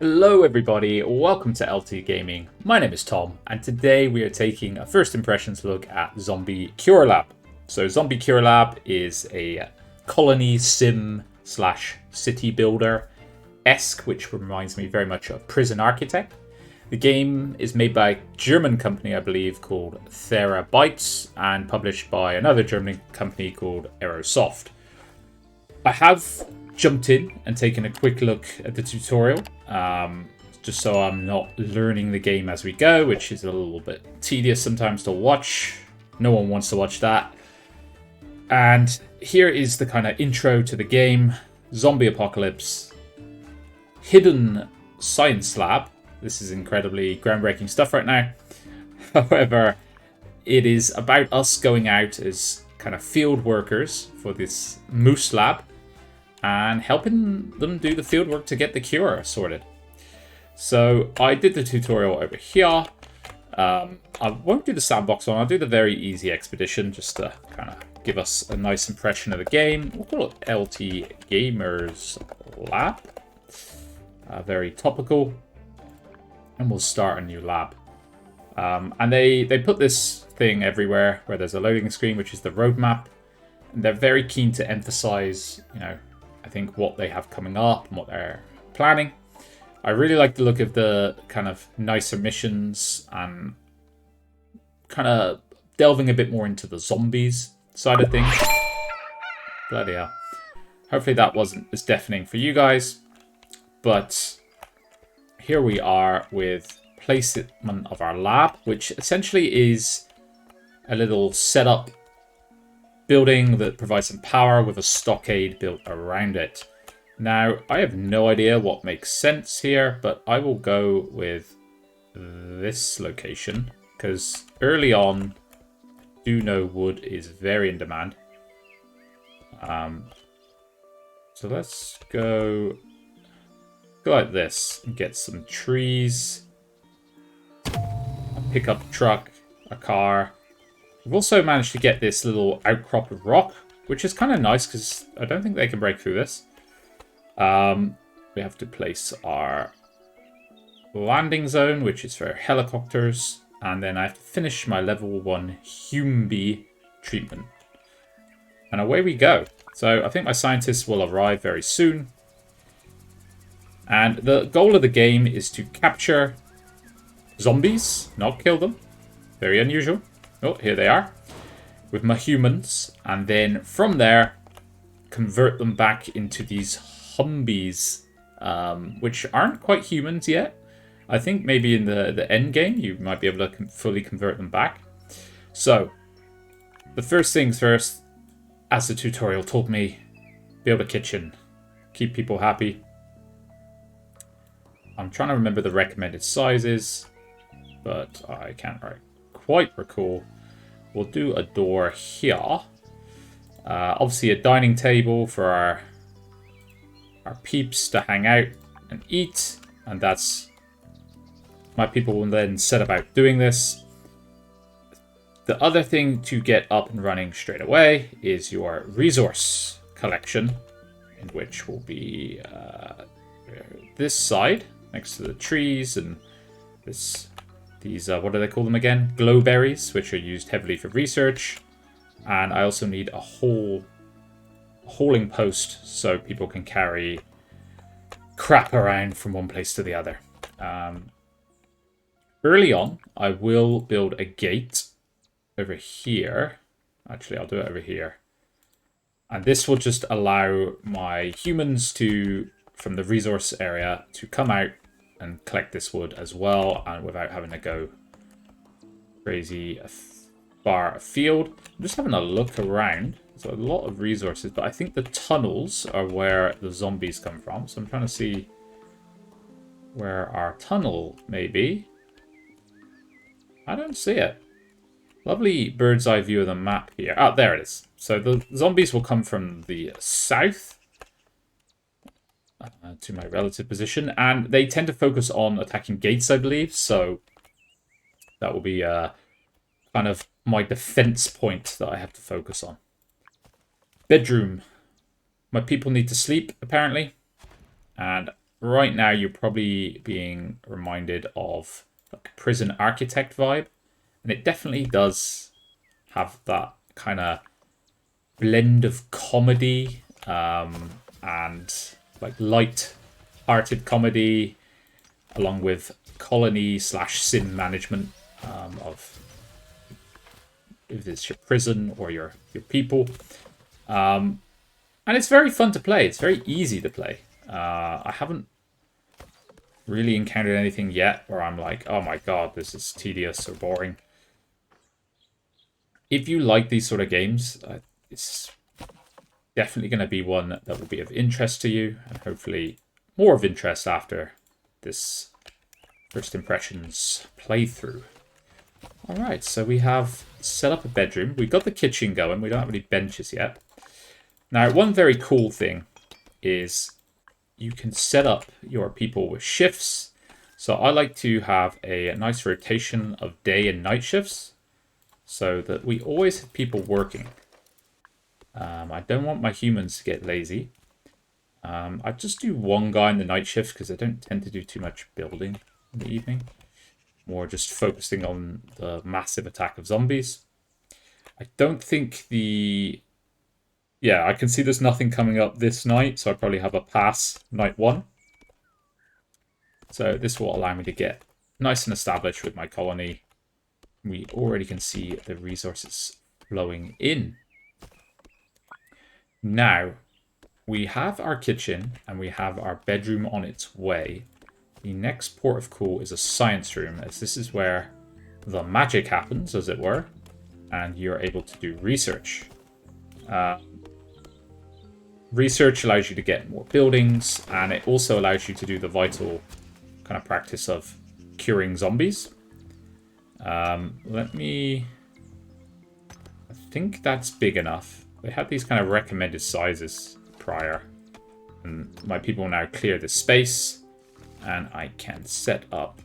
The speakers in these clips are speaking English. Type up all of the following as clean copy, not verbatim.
Hello everybody, welcome to LT Gaming. My name is Tom, and today we are taking a first impressions look at Zombie Cure Lab. So Zombie Cure Lab is a colony sim slash city builder-esque, which reminds me very much of Prison Architect. The game is made by a German company, I believe, called Therabytes, and published by another German company called Aerosoft. I have jumped in and taken a quick look at the tutorial, just so I'm not learning the game as we go, which is a little bit tedious sometimes to watch. No one wants to watch that. And here is the kind of intro to the game. Zombie apocalypse. Hidden science lab. This is incredibly groundbreaking stuff right now. However, it is about us going out as kind of field workers for this moose lab and helping them do the field work to get the cure sorted. So I did the tutorial over here. I won't do the sandbox one. I'll do the very easy expedition just to kind of give us a nice impression of the game. We'll call it LT Gamers Lab. Very topical. And we'll start a new lab. And they put this thing everywhere where there's a loading screen, which is the roadmap. And they're very keen to emphasize, I think what they have coming up and what they're planning. I really like the look of the kind of nicer missions and kind of delving a bit more into the zombies side of things. Bloody hell. Hopefully that wasn't as deafening for you guys. But here we are with placement of our lab, which essentially is a little setup building that provides some power with a stockade built around it. Now, I have no idea what makes sense here, but I will go with this location because early on, do know wood is very in demand. So let's go like this and get some trees. Pick up a truck, a car. We've also managed to get this little outcrop of rock, which is kind of nice because I don't think they can break through this. We have to place our landing zone, which is for helicopters. And then I have to finish my level 1 Humbie treatment. And away we go. So I think my scientists will arrive very soon. And the goal of the game is to capture zombies, not kill them. Very unusual. Oh, here they are. With my humans. And then from there, convert them back into these Humbies, which aren't quite humans yet. I think maybe in the end game, you might be able to fully convert them back. So, the first things first, as the tutorial told me, build a kitchen. Keep people happy. I'm trying to remember the recommended sizes, but I can't quite recall. We'll do a door here. Obviously a dining table for our peeps to hang out and eat. And that's... my people will then set about doing this. The other thing to get up and running straight away is your resource collection, in which will be this side, next to the trees, and these, what do they call them again? Glowberries, which are used heavily for research. And I also need a hauling post so people can carry crap around from one place to the other. Early on, I will build a gate over here. Actually, I'll do it over here. And this will just allow my humans to, from the resource area, to come out and collect this wood as well, and without having to go crazy far afield. I'm just having a look around. There's a lot of resources, but I think the tunnels are where the zombies come from. So I'm trying to see where our tunnel may be. I don't see it. Lovely bird's eye view of the map here. Oh, there it is. So the zombies will come from the south. To my relative position, and they tend to focus on attacking gates, I believe, so that will be kind of my defense point that I have to focus on. Bedroom. My people need to sleep, apparently, and right now you're probably being reminded of like a prison architect vibe. And it definitely does have that kind of blend of comedy and like light-hearted comedy, along with colony slash sim management of if it's your prison or your people. And it's very fun to play. It's very easy to play. I haven't really encountered anything yet where I'm like, oh my god, this is tedious or boring. If you like these sort of games, it's definitely going to be one that will be of interest to you, and hopefully more of interest after this first impressions playthrough. Alright, so we have set up a bedroom. We've got the kitchen going. We don't have any benches yet. Now, one very cool thing is you can set up your people with shifts. So I like to have a nice rotation of day and night shifts so that we always have people working. I don't want my humans to get lazy. I just do one guy in the night shift because I don't tend to do too much building in the evening. More just focusing on the massive attack of zombies. I don't think the... Yeah, I can see there's nothing coming up this night, so I probably have a pass night 1. So this will allow me to get nice and established with my colony. We already can see the resources flowing in. Now, we have our kitchen and we have our bedroom on its way. The next port of call is a science room, as this is where the magic happens, as it were, and you're able to do research. Research allows you to get more buildings, and it also allows you to do the vital kind of practice of curing zombies. I think that's big enough. They had these kind of recommended sizes prior, and my people now clear the space, and I can set up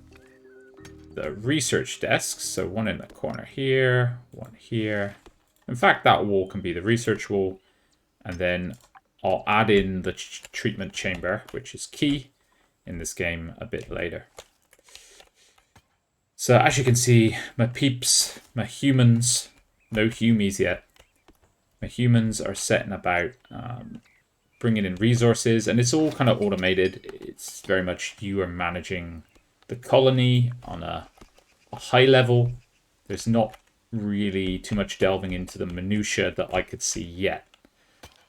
the research desks. So one in the corner here, one here. In fact, that wall can be the research wall, and then I'll add in the treatment chamber, which is key in this game a bit later. So as you can see, my peeps, my humans, no humies yet. My humans are setting about bringing in resources, and it's all kind of automated. It's very much you are managing the colony on a high level. There's not really too much delving into the minutiae that I could see yet.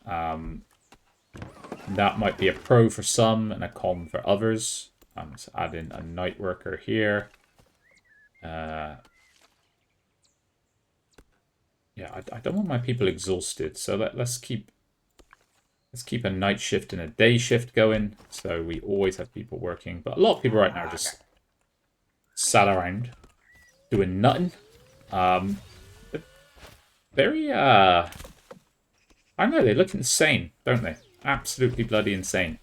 That might be a pro for some and a con for others. Let's add in a night worker here. Yeah, I don't want my people exhausted, so let's keep a night shift and a day shift going, so we always have people working. But a lot of people right now are just sat around doing nothing. Very I don't know, they look insane, don't they? Absolutely bloody insane.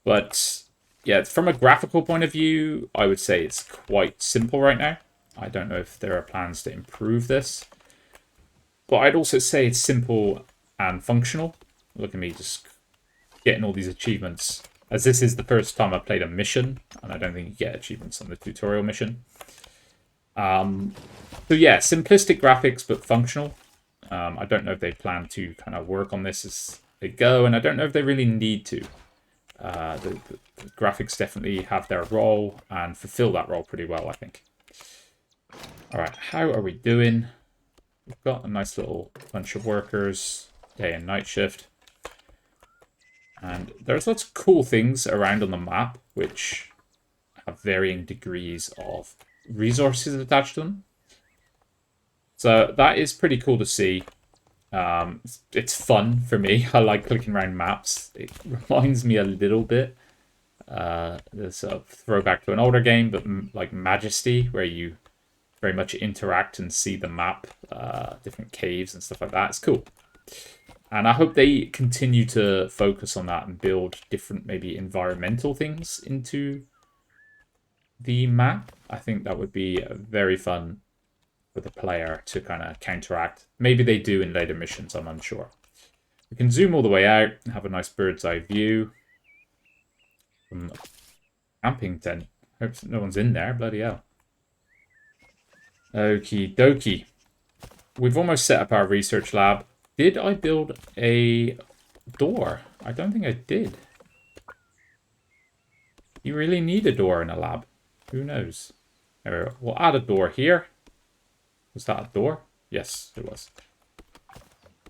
But yeah, from a graphical point of view, I would say it's quite simple right now. I don't know if there are plans to improve this, but I'd also say it's simple and functional. Look at me just getting all these achievements, as this is the first time I played a mission, and I don't think you get achievements on the tutorial mission. So yeah, simplistic graphics, but functional. I don't know if they plan to kind of work on this as they go, and I don't know if they really need to. The graphics definitely have their role and fulfill that role pretty well, I think. Alright, how are we doing? We've got a nice little bunch of workers, day and night shift. And there's lots of cool things around on the map, which have varying degrees of resources attached to them. So that is pretty cool to see. It's fun for me. I like clicking around maps. It reminds me a little bit. There's a throwback to an older game, but like Majesty, where you very much interact and see the map, different caves and stuff like that. It's cool. And I hope they continue to focus on that and build different, maybe environmental things into the map. I think that would be very fun for the player to kind of counteract. Maybe they do in later missions, I'm unsure. We can zoom all the way out and have a nice bird's eye view. from camping tent. Hope no one's in there. Bloody hell. Okie dokie. We've almost set up our research lab. Did I build a door? I don't think I did. You really need a door in a lab. Who knows? There we go. We'll add a door here. Was that a door? Yes, it was.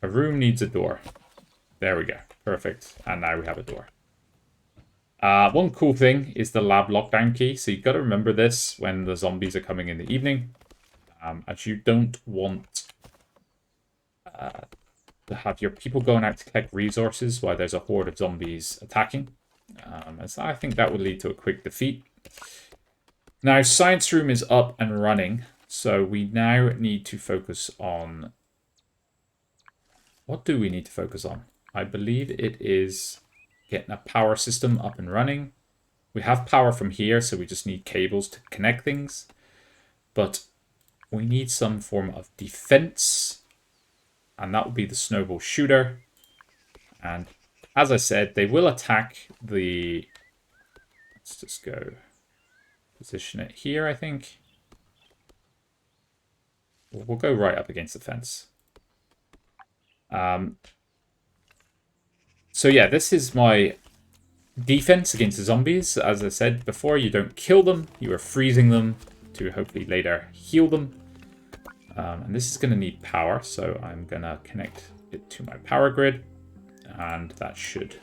A room needs a door. There we go. Perfect. And now we have a door. One cool thing is the lab lockdown key. So you've got to remember this when the zombies are coming in the evening. As you don't want to have your people going out to collect resources while there's a horde of zombies attacking. As I think that would lead to a quick defeat. Now, science room is up and running. So we now need to focus on... What do we need to focus on? I believe it is getting a power system up and running. We have power from here, so we just need cables to connect things. But we need some form of defense. And that would be the snowball shooter. And as I said, they will attack the... Let's just go position it here, I think. We'll go right up against the fence. So yeah, this is my defense against the zombies. As I said before, you don't kill them. You are freezing them to hopefully later heal them. And this is going to need power, so I'm going to connect it to my power grid. And that should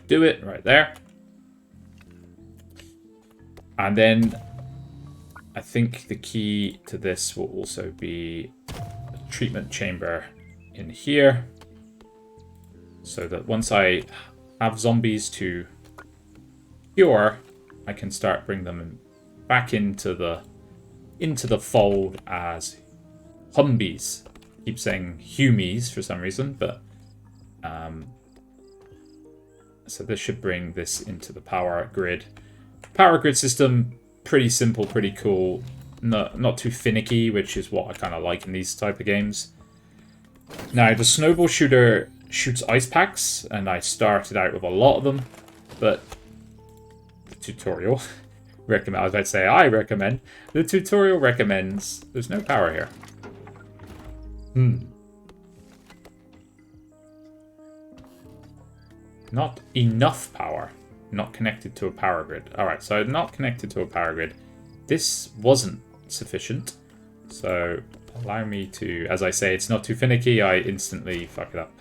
do it right there. And then I think the key to this will also be a treatment chamber in here. So that once I have zombies to cure, I can start bringing them back into the fold as Humbies. I keep saying Humies for some reason, but so this should bring this into the power grid. Power grid system, pretty simple, pretty cool. Not too finicky, which is what I kind of like in these type of games. Now, the snowball shooter shoots ice packs, and I started out with a lot of them, but the tutorial recommend. I was about to say I recommend. The tutorial recommends. There's no power here. Not enough power. Not connected to a power grid. Alright, so not connected to a power grid. This wasn't sufficient. So allow me to, as I say, it's not too finicky. I instantly fuck it up.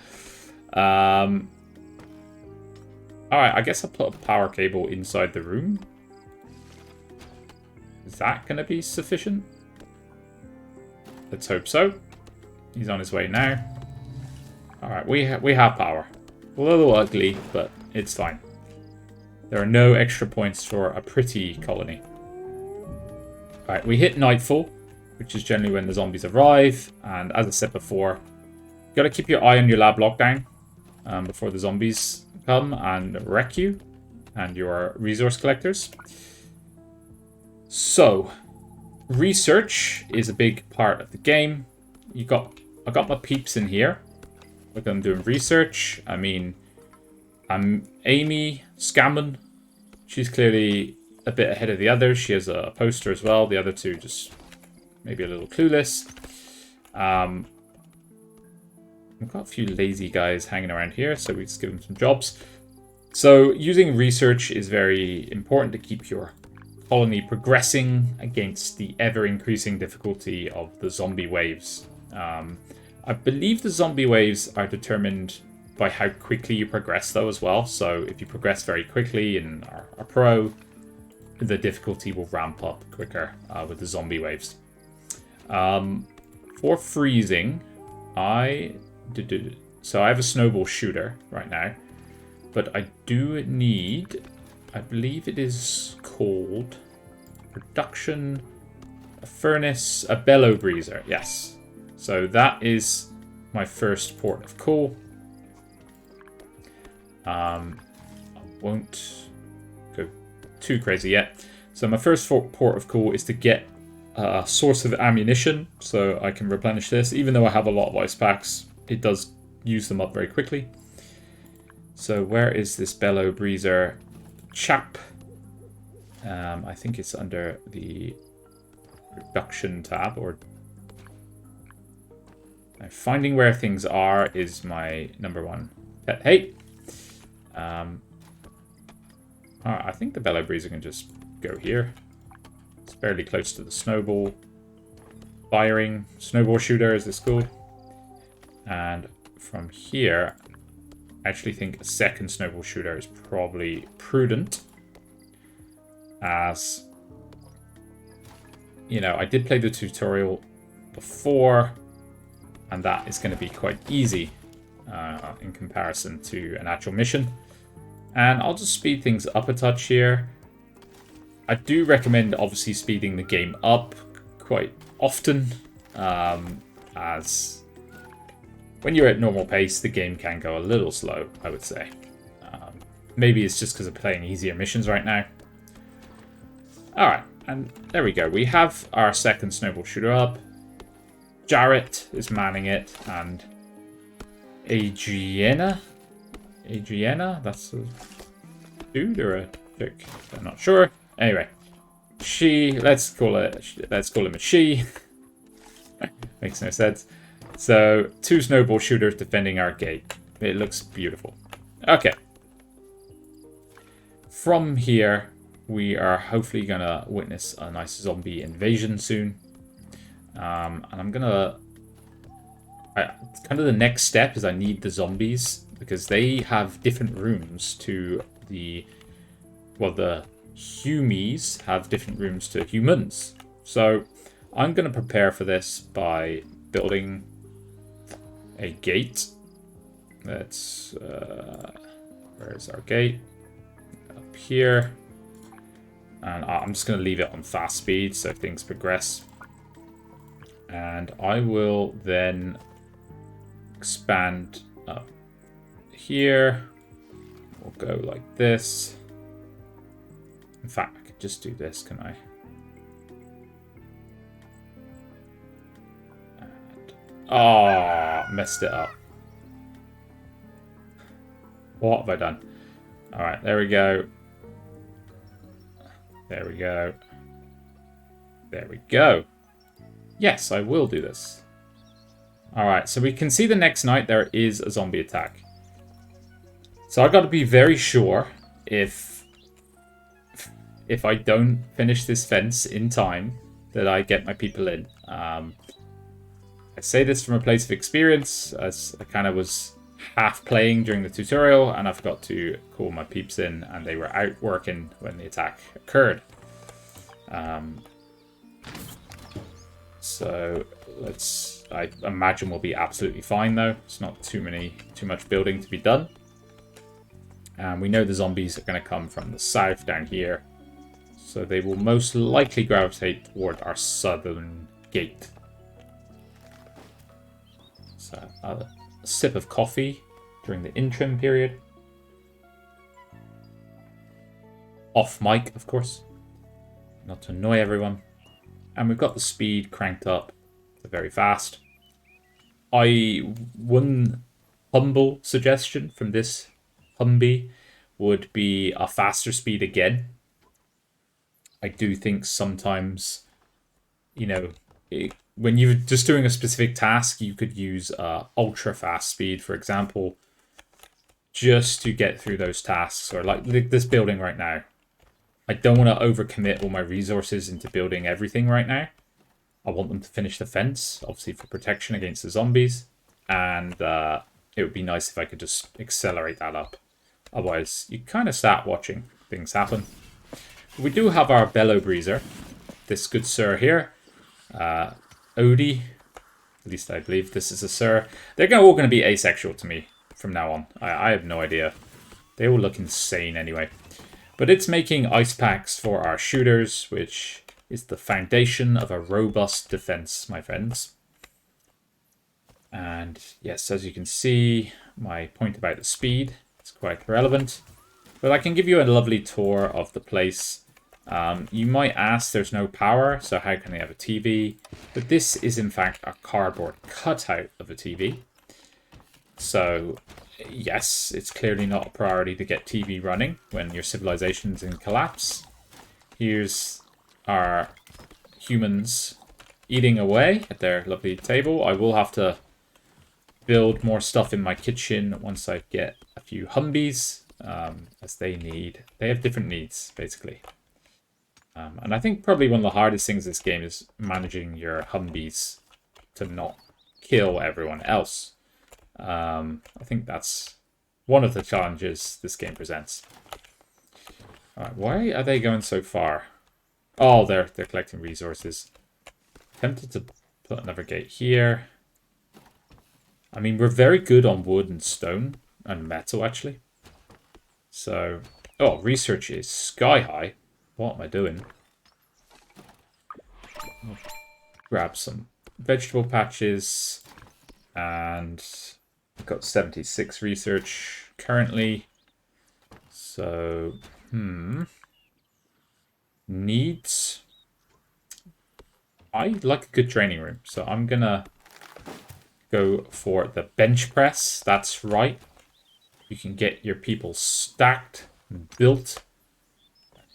Alright, I guess I'll put a power cable inside the room. Is that going to be sufficient? Let's hope so. He's on his way now. Alright, we have power. A little ugly, but it's fine. There are no extra points for a pretty colony. Alright, we hit nightfall, which is generally when the zombies arrive. And as I said before, you got to keep your eye on your lab lockdown before the zombies come and wreck you and your resource collectors. So, research is a big part of the game. I got my peeps in here. Look, I'm doing research. I mean, I'm Amy Scammon. She's clearly a bit ahead of the others. She has a poster as well. The other two just maybe a little clueless. We've got a few lazy guys hanging around here, so we just give them some jobs. So using research is very important to keep your colony progressing against the ever-increasing difficulty of the zombie waves. I believe the zombie waves are determined by how quickly you progress, though, as well. So if you progress very quickly and are pro, the difficulty will ramp up quicker with the zombie waves. For freezing, so I have a snowball shooter right now, but I do need, I believe it is called production, a furnace, a bellow breezer, yes. So that is my first port of call. I won't go too crazy yet. So my first port of call is to get a source of ammunition so I can replenish this. Even though I have a lot of ice packs, it does use them up very quickly. So where is this bellow breezer? chap. I think it's under the reduction tab, or finding where things are is my #1 pet hate. I think the bellow breezer can just go here. It's fairly close to the snowball firing snowball shooter, as it's called. And from here, I actually think a second snowball shooter is probably prudent, as you know, I did play the tutorial before, and that is going to be quite easy in comparison to an actual mission. And I'll just speed things up a touch here. I do recommend, obviously, speeding the game up quite often, as when you're at normal pace, the game can go a little slow, I would say. Maybe it's just because I'm playing easier missions right now. Alright, and there we go. We have our second snowball shooter up. Jarrett is manning it, and Adriana, that's a dude or a chick? I'm not sure. Anyway, let's call him a she. Makes no sense. So, 2 snowball shooters defending our gate. It looks beautiful. Okay. From here, we are hopefully gonna witness a nice zombie invasion soon. And I'm gonna... kind of the next step is I need the zombies, because they have different rooms to the... Well, the Hummies have different rooms to humans. So I'm going to prepare for this by building a gate. Let's... where's our gate? Up here. And I'm just going to leave it on fast speed so things progress. And I will then expand up here. We'll go like this. In fact, I could just do this, can I? And, oh, messed it up. What have I done? Alright, there we go. There we go. There we go. Yes, I will do this. Alright, so we can see the next night there is a zombie attack. So I've got to be very sure if I don't finish this fence in time that I get my people in. I say this from a place of experience, as I kind of was half playing during the tutorial and I forgot to call my peeps in and they were out working when the attack occurred. So I imagine we'll be absolutely fine though. It's not too much building to be done. And we know the zombies are going to come from the south down here. So they will most likely gravitate toward our southern gate. So a sip of coffee during the interim period. Off mic, of course. Not to annoy everyone. And we've got the speed cranked up to very fast. One humble suggestion from this Humbie would be a faster speed again. I do think sometimes, you know, when you're just doing a specific task, you could use ultra fast speed, for example, just to get through those tasks. Or like this building right now. I don't want to overcommit all my resources into building everything right now. I want them to finish the fence, obviously for protection against the zombies. And it would be nice if I could just accelerate that up. Otherwise, you kind of start watching things happen. We do have our bellow breezer, this good sir here, Odie. At least I believe this is a sir. They're all going to be asexual to me from now on. I have no idea. They all look insane anyway. But it's making ice packs for our shooters, which is the foundation of a robust defense, my friends. And yes, as you can see, my point about the speed is quite relevant. But I can give you a lovely tour of the place. You might ask, there's no power, so how can they have a TV? But this is in fact a cardboard cutout of a TV. So yes, it's clearly not a priority to get TV running when your civilization's in collapse. Here's our humans eating away at their lovely table. I will have to build more stuff in my kitchen once I get a few Humbies, as they have different needs, basically. And I think probably one of the hardest things in this game is managing your Humbies to not kill everyone else. I think that's one of the challenges this game presents. Alright, why are they going so far? Oh, they're collecting resources. Tempted to put another gate here. I mean, we're very good on wood and stone and metal, actually. So, oh, research is sky high. What am I doing? I'll grab some vegetable patches, and I've got 76 research currently. So, needs. I like a good training room, so I'm gonna go for the bench press. That's right. You can get your people stacked and built.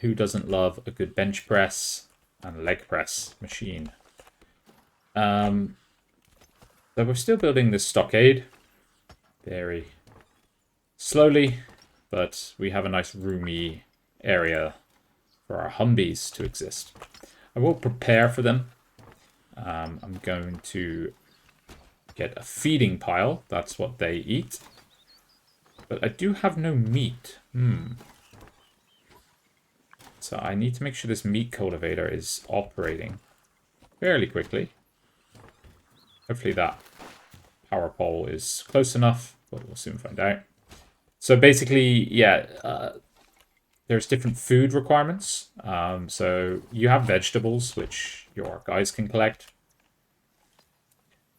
Who doesn't love a good bench press and leg press machine? So we're still building this stockade. Very slowly, but we have a nice roomy area for our Humbies to exist. I will prepare for them. I'm going to get a feeding pile. That's what they eat. But I do have no meat. So I need to make sure this meat cultivator is operating fairly quickly. Hopefully that power pole is close enough, but we'll soon find out. So basically, yeah, there's different food requirements. So you have vegetables, which your guys can collect.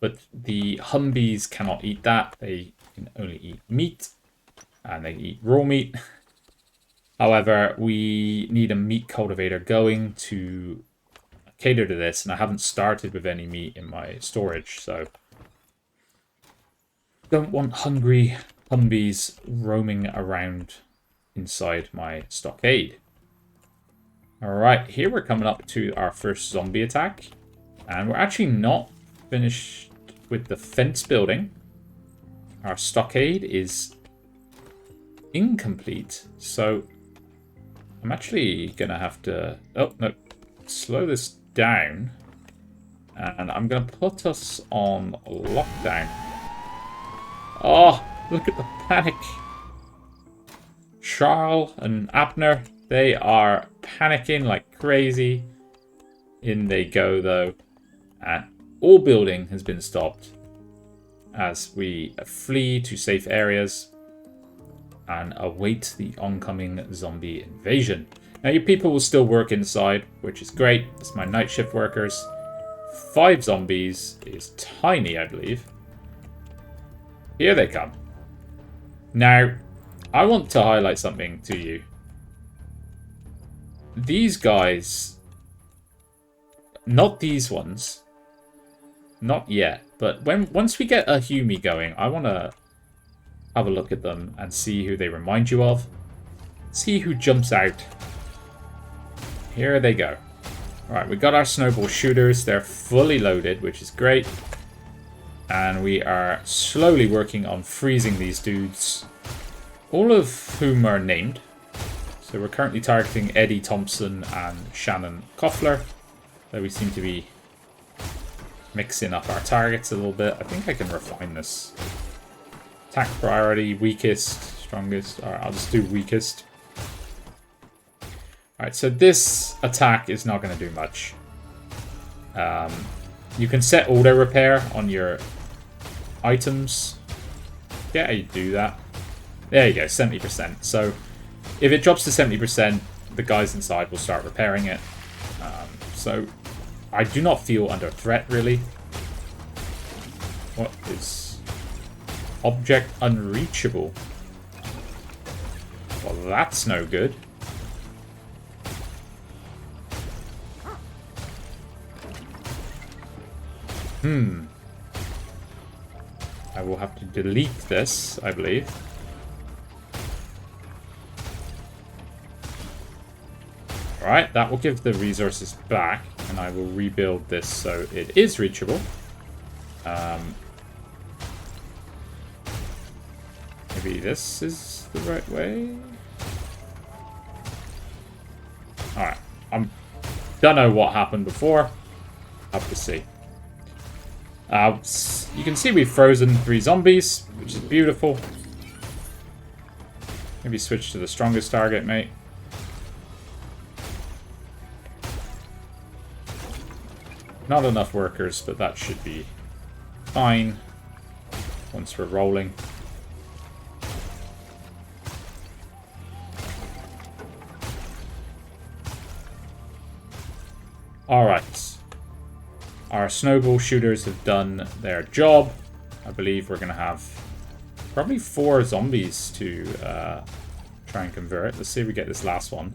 But the Humbies cannot eat that. They can only eat meat, and they eat raw meat. However, we need a meat cultivator going to cater to this, and I haven't started with any meat in my storage, so don't want hungry Humbies roaming around inside my stockade. Alright, here we're coming up to our first zombie attack, and we're actually not finished with the fence building. Our stockade is incomplete, so I'm actually gonna have to slow this down, and I'm gonna put us on lockdown. Oh, look at the panic. Charles and Abner, they are panicking like crazy. In they go though, and all building has been stopped as we flee to safe areas and await the oncoming zombie invasion. Now your people will still work inside, which is great. It's my night shift workers. 5 zombies is tiny, I believe. Here they come. Now, I want to highlight something to you. These guys, not these ones, not yet, but once we get a Humbie going, I want to have a look at them and see who they remind you of. See who jumps out. Here they go. Alright, we got our snowball shooters. They're fully loaded, which is great. And we are slowly working on freezing these dudes, all of whom are named. So we're currently targeting Eddie Thompson and Shannon Koffler, though we seem to be mixing up our targets a little bit. I think I can refine this. Attack priority, weakest, strongest. Alright, I'll just do weakest. Alright, so this attack is not going to do much. You can set auto repair on your items. Yeah, how you do that. There you go, 70%. So if it drops to 70%, the guys inside will start repairing it. So I do not feel under threat, really. What is object unreachable? Well, that's no good. I will have to delete this, I believe. Alright, that will give the resources back, and I will rebuild this so it is reachable. Maybe this is the right way? Alright, don't know what happened before. Have to see. You can see we've frozen 3 zombies, which is beautiful. Maybe switch to the strongest target, mate. Not enough workers, but that should be fine once we're rolling. Alright. Our snowball shooters have done their job. I believe we're going to have probably 4 zombies to try and convert. Let's see if we get this last one.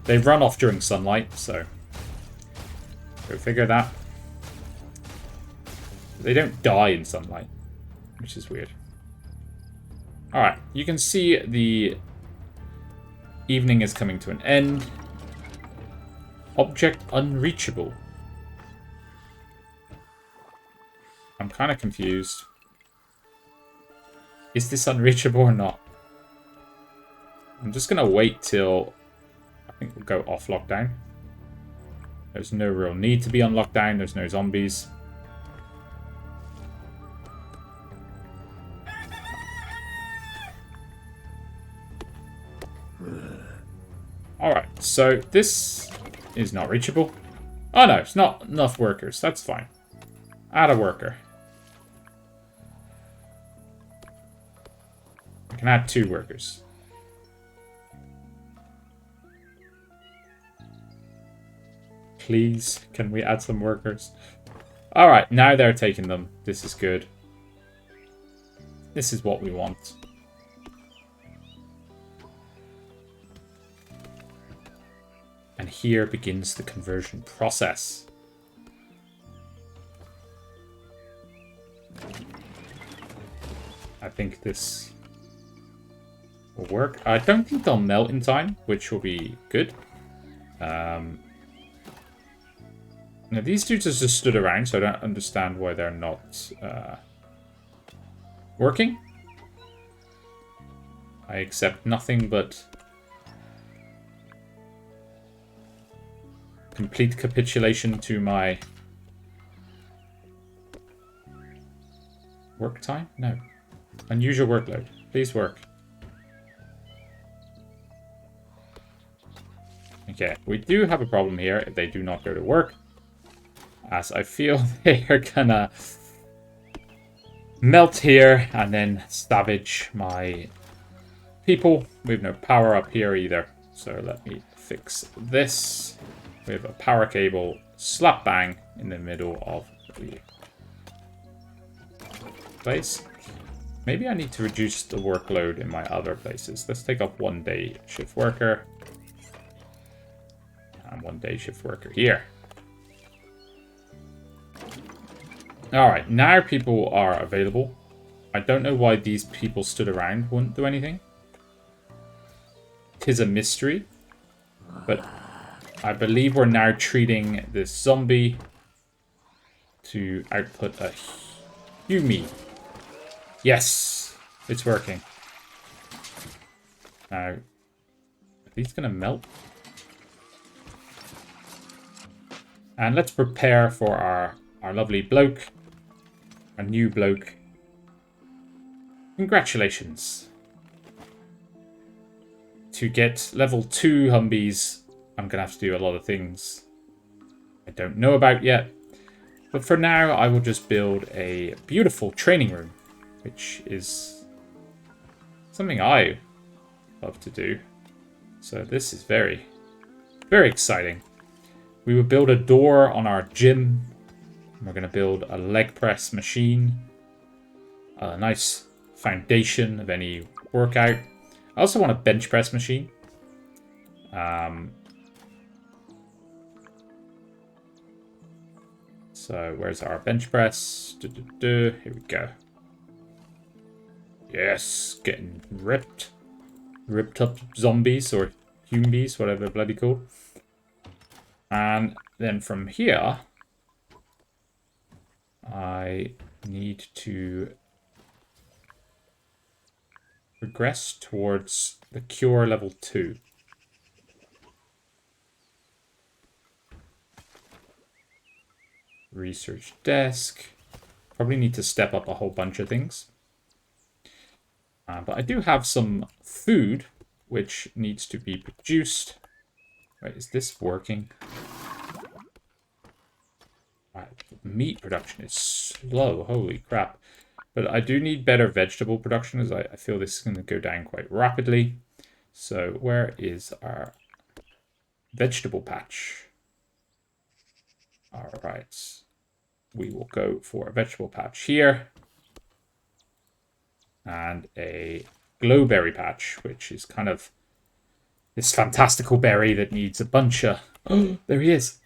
They run off during sunlight, so go figure that. They don't die in sunlight, which is weird. Alright, you can see the evening is coming to an end. Object unreachable. I'm kind of confused. Is this unreachable or not? I'm just going to wait till I think we'll go off lockdown. There's no real need to be on lockdown. There's no zombies. Alright, so this is not reachable. Oh no, it's not enough workers. That's fine. Add a worker. I can add 2 workers. Please, can we add some workers? Alright, now they're taking them. This is good. This is what we want. And here begins the conversion process. I think this will work. I don't think they'll melt in time, which will be good. Now these dudes have just stood around, so I don't understand why they're not working. I accept nothing but complete capitulation to my work time? No. Unusual workload. Please work. Okay, we do have a problem here if they do not go to work, as I feel they are gonna melt here and then savage my people. We have no power up here either, so let me fix this. We have a power cable slap bang in the middle of the place. Maybe I need to reduce the workload in my other places. Let's take up 1 day shift worker. And 1 day shift worker here. Alright, now people are available. I don't know why these people stood around, wouldn't do anything. 'Tis a mystery. But I believe we're now treating this zombie to output a Humbie. Yes, it's working. Now, are these going to melt? And let's prepare for our lovely bloke. Our new bloke. Congratulations. To get level 2 Humbies, I'm going to have to do a lot of things I don't know about yet. But for now, I will just build a beautiful training room, which is something I love to do. So this is very, very exciting. We will build a door on our gym. We're going to build a leg press machine. A nice foundation of any workout. I also want a bench press machine. So where's our bench press? Here we go. Yes, getting ripped. Ripped up zombies or Humbies, whatever they're bloody called. And then from here, I need to progress towards the cure level 2. Research desk. Probably need to step up a whole bunch of things. But I do have some food, which needs to be produced. Wait, is this working? Meat production is slow. Holy crap. But I do need better vegetable production, as I feel this is going to go down quite rapidly. So where is our vegetable patch? All right. We will go for a vegetable patch here. And a glowberry patch, which is kind of this fantastical berry that needs a bunch of... Oh, there he is.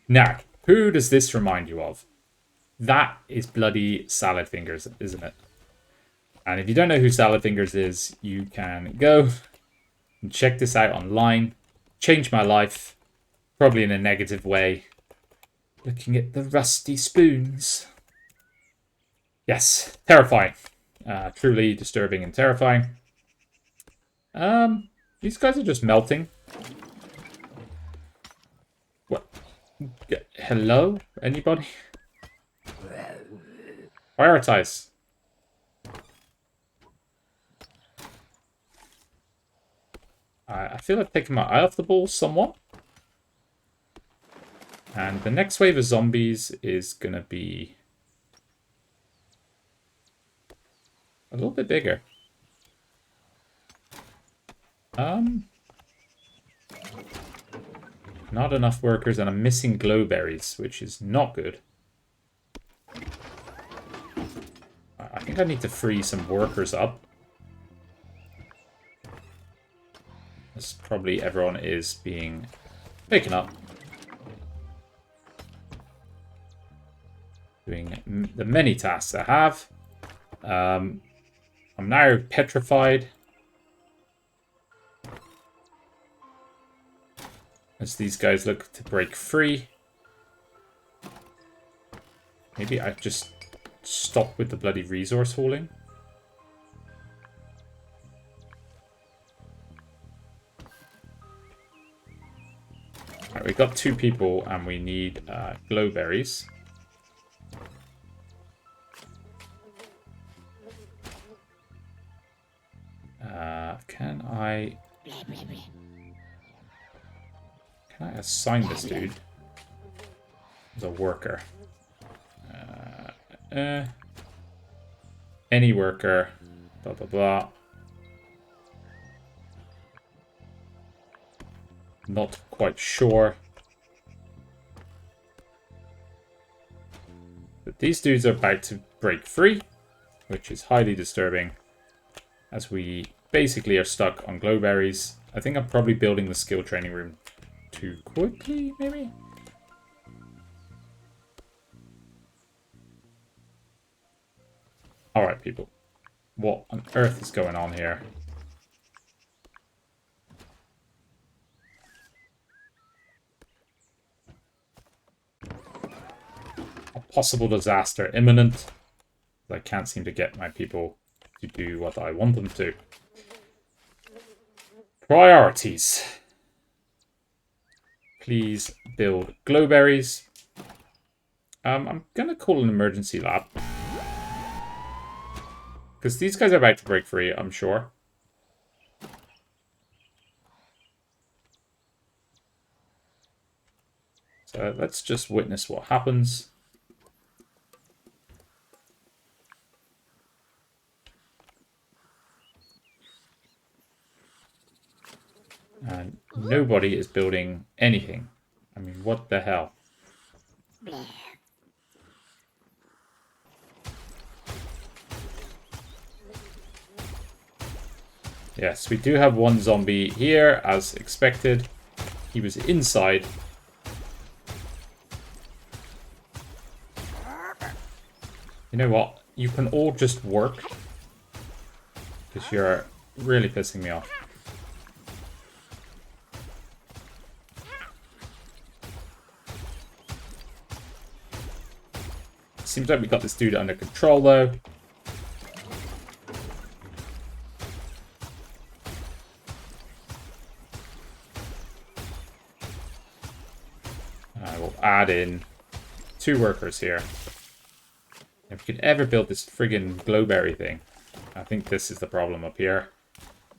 Now, who does this remind you of? That is bloody Salad Fingers, isn't it? And if you don't know who Salad Fingers is, you can go and check this out online. Changed my life, probably in a negative way. Looking at the rusty spoons. Yes, terrifying. Truly disturbing and terrifying. These guys are just melting. What? Hello? Anybody? Prioritize. I feel like taking my eye off the ball somewhat. And the next wave of zombies is going to be a little bit bigger. Not enough workers, and I'm missing glowberries, which is not good. I think I need to free some workers up. As probably everyone is being taken up. Doing the many tasks I have. I'm now petrified. As these guys look to break free. Maybe I just stop with the bloody resource hauling. Alright, we've got 2 people and we need glowberries. Can I assign this dude as a worker? Any worker, blah blah blah. Not quite sure. But these dudes are about to break free, which is highly disturbing, as we basically are stuck on glowberries. I think I'm probably building the skill training room too quickly, maybe? Alright, people. What on earth is going on here? A possible disaster imminent. I can't seem to get my people to do what I want them to. Priorities. Please build glowberries. I'm gonna call an emergency lab. Because these guys are about to break free, I'm sure. So let's just witness what happens. And nobody is building anything. I mean, what the hell? Yes, we do have one zombie here, as expected. He was inside. You know what? you can all just work. Because you're really pissing me off. Seems like we got this dude under control, though. I will add in 2 workers here. If we could ever build this friggin' glowberry thing. I think this is the problem up here.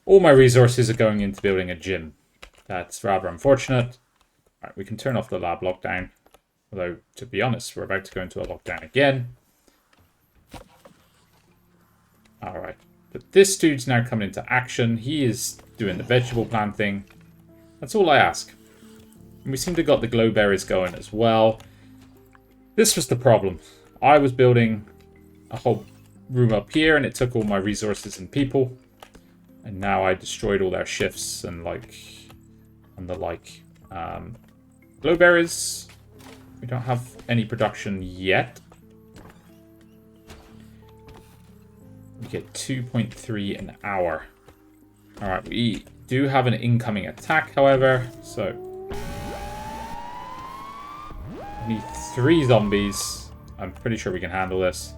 All my resources are going into building a gym. That's rather unfortunate. Alright, we can turn off the lab lockdown. Although, to be honest, we're about to go into a lockdown again. Alright. But this dude's now coming into action. He is doing the vegetable planting. That's all I ask. And we seem to have got the glowberries going as well. This was the problem. I was building a whole room up here, and it took all my resources and people. And now I destroyed all their shifts and the like. Glowberries. We don't have any production yet. We get 2.3 an hour. Alright, we do have an incoming attack, however. So, we need 3 zombies. I'm pretty sure we can handle this.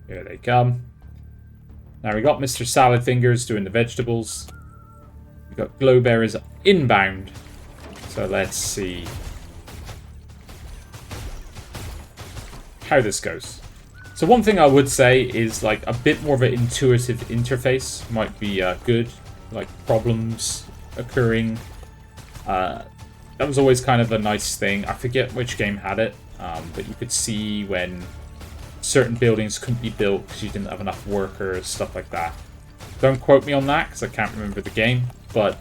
Here they come. Now we got Mr. Salad Fingers doing the vegetables. We got glowberries inbound. So let's see how this goes. So one thing I would say is like a bit more of an intuitive interface might be good. Like problems occurring. That was always kind of a nice thing. I forget which game had it, but you could see when certain buildings couldn't be built because you didn't have enough workers, stuff like that. Don't quote me on that because I can't remember the game, but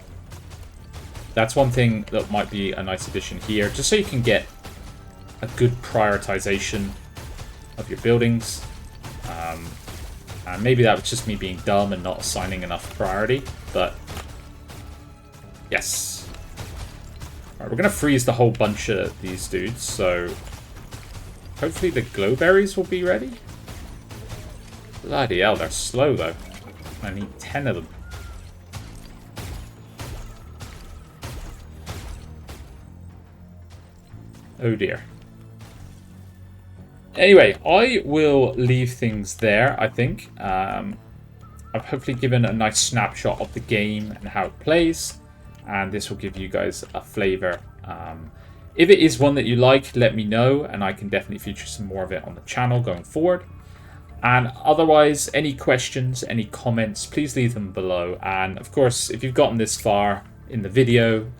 that's one thing that might be a nice addition here, just so you can get a good prioritization of your buildings. And maybe that was just me being dumb and not assigning enough priority, but yes. Alright, we're going to freeze the whole bunch of these dudes, so hopefully the glowberries will be ready. Bloody hell, they're slow though. I need 10 of them. Oh dear. Anyway, I will leave things there, I think. I've hopefully given a nice snapshot of the game and how it plays. And this will give you guys a flavor. If it is one that you like, let me know. And I can definitely feature some more of it on the channel going forward. And otherwise, any questions, any comments, please leave them below. And of course, if you've gotten this far in the video,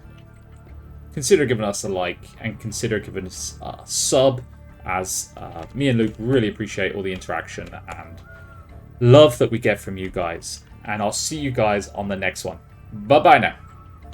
consider giving us a like and consider giving us a sub, as me and Luke really appreciate all the interaction and love that we get from you guys. And I'll see you guys on the next one. Bye-bye now.